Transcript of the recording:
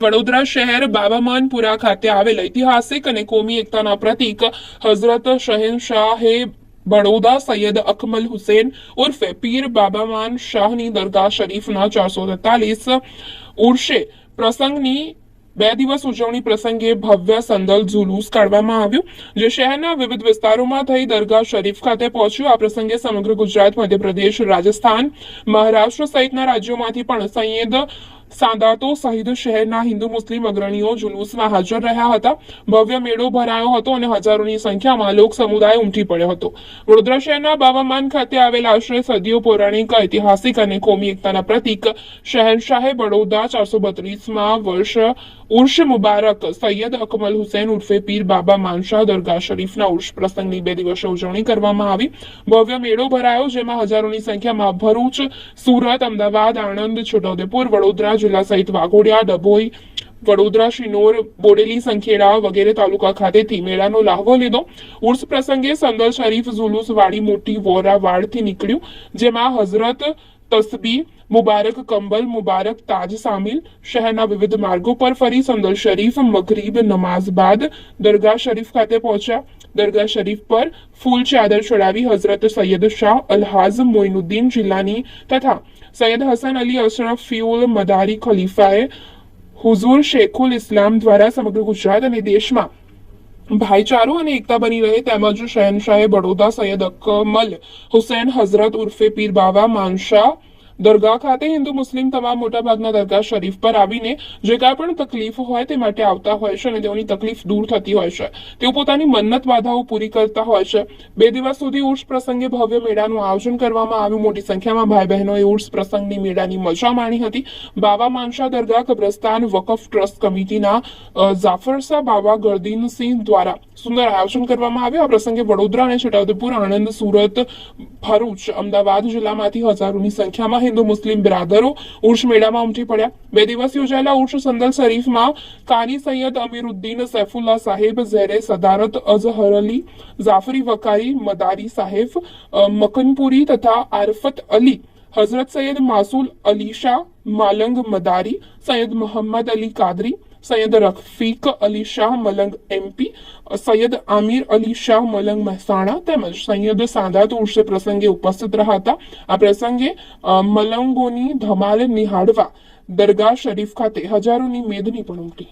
વડોદરા શહેર બાબામાનપુરા ખાતે આવેલ ઐતિહાસિક અને કોમી એકતાના પ્રતીક હઝરત શહેનશાહે બડોદા સૈયદ અકમલ હુસેન ઉર્ફે પીર બાબામાન શાહની દરગાહ શરીફના 443 ઉર્ષે પ્રસંગની 2 દિવસ ઉજવણી પ્રસંગે ભવ્ય સંદલ જુલુસ કાઢવામાં આવ્યું, જે શહેરના વિવિધ વિસ્તારોમાં થઈ દરગાહ શરીફ ખાતે પહોંચ્યું। આ પ્રસંગે સમગ્ર ગુજરાત, મધ્યપ્રદેશ, રાજસ્થાન, મહારાષ્ટ્ર સહિતના રાજ્યોમાંથી પણ સૈયદ સાદાતો સહિત શહેરના હિન્દુ મુસ્લિમ અગ્રણીઓ જુલુસમાં હાજર રહ્યા હતા। ભવ્ય મેળો ભરાયો હતો અને હજારોની સંખ્યામાં લોક સમુદાય ઉમટી પડ્યો હતો। વડોદરા શહેરના બાબામાન ખાતે આવેલ આશ્રય સદીઓ પૌરાણિક, ઐતિહાસિક અને કોમી એકતાના પ્રતીક શહેનશાહે બડોદા 432માં વર્ષ ઉર્ષ મુબારક સૈયદ અકમલ હુસેન ઉર્ફે પીર બાબા માનશાહ દરગાહ શરીફના ઉર્ષ પ્રસંગની 2 દિવસીય ઉજવણી કરવામાં આવી। ભવ્ય મેળો ભરાયો, જેમાં હજારોની સંખ્યામાં ભરૂચ, સુરત, અમદાવાદ, આણંદ, છોટાઉદેપુર, વડોદરા જિલ્લા સહિત વાઘોડિયા, ડભોઈ, વડોદરા, શિનોર, બોડેલી, સંખેડા વગેરે તાલુકા ખાતેથી મેળાનો લાહવો લીધો। ઉર્સ પ્રસંગે સંદલ શરીફ જુલુસ વાડી મોટી વોરા વાડથી નીકળ્યું, જેમાં હઝરત તસ્બી મુબારક, કંબલ મુબારક, તાજ સામિલ શહેરના વિવિધ માર્ગો પર ફરી સંદલ શરીફ મગરીબ નમાઝ બાદ દરગાહ શરીફ ખાતે પહોંચ્યા। દરગાહ શરીફ પર ફૂલ ચાદર ચડાવી હઝરત સૈયદ શાહ અલહાઝ મોઇનુદ્દીન જિલ્લાની તથા સૈયદ હસન અલી અશરફિયુલ મદારી ખલીફાએ હુઝુર શેખુલ ઇસ્લામ દ્વારા સમગ્ર ગુજરાત અને દેશમાં ભાઈચારો અને એકતા બની રહે તેમજ શહેનશાહે બડોદા સૈયદ અકમલ હુસૈન હઝરત ઉર્ફે પીર બાબા માનશાહ દરગાહ ખાતે હિન્દુ મુસ્લિમ તમામ મોટાભાગના દરગાહ શરીફ પર આવીને જે કાંઈ પણ તકલીફ હોય તે માટે આવતા હોય છે અને તેઓની તકલીફ દૂર થતી હોય છે। તેઓ પોતાની મન્નત બાધાઓ પૂરી કરતા હોય છે। 2 દિવસ સુધી ઉર્સ પ્રસંગે ભવ્ય મેળાનું આયોજન કરવામાં આવ્યું। મોટી સંખ્યામાં ભાઈ બહેનોએ ઉર્સ પ્રસંગની મેળાની મજા માણી હતી। બાબા માનશાહ દરગાહ કબ્રસ્તાન વકફ ટ્રસ્ટ કમિટીના જાફરશા બાબા ગરદીનસિંહ દ્વારા સુંદર આયોજન કરવામાં આવ્યું। આ પ્રસંગે વડોદરા અને છોટાઉદેપુર, આણંદ, સુરત, ભરૂચ, અમદાવાદ જિલ્લામાંથી હજારોની સંખ્યામાં હિન્દુ મુસ્લિમ બિરાદરો ઉર્ષ મેળામાં ઉમટી પડ્યા। 2 દિવસ યોજાયેલા ઉર્ષ સંદલ શરીફમાં કાની સૈયદ અમીરુદ્દીન સૈફુલ્લા સાહેબ, ઝેરે સદારત અઝહર અલી, જાફરી વકારી મદારી સાહેબ, મકનપુરી તથા આરફત અલી, હઝરત સૈયદ માસુલ અલી શાહ માલંગ મદારી, સૈયદ મોહમ્મદ અલી કાદરી, સૈયદ રફીક અલી શાહ મલંગ MP, સૈયદ આમિર અલી શાહ મલંગ મહેસાણા તેમજ સૈયદ સાદાત ઉર્ષ પ્રસંગે ઉપસ્થિત રહ્યા હતા। આ પ્રસંગે મલંગોની ધમાલ નિહાળવા દરગાહ શરીફ ખાતે હજારોની મેદની પણ ઉમટી।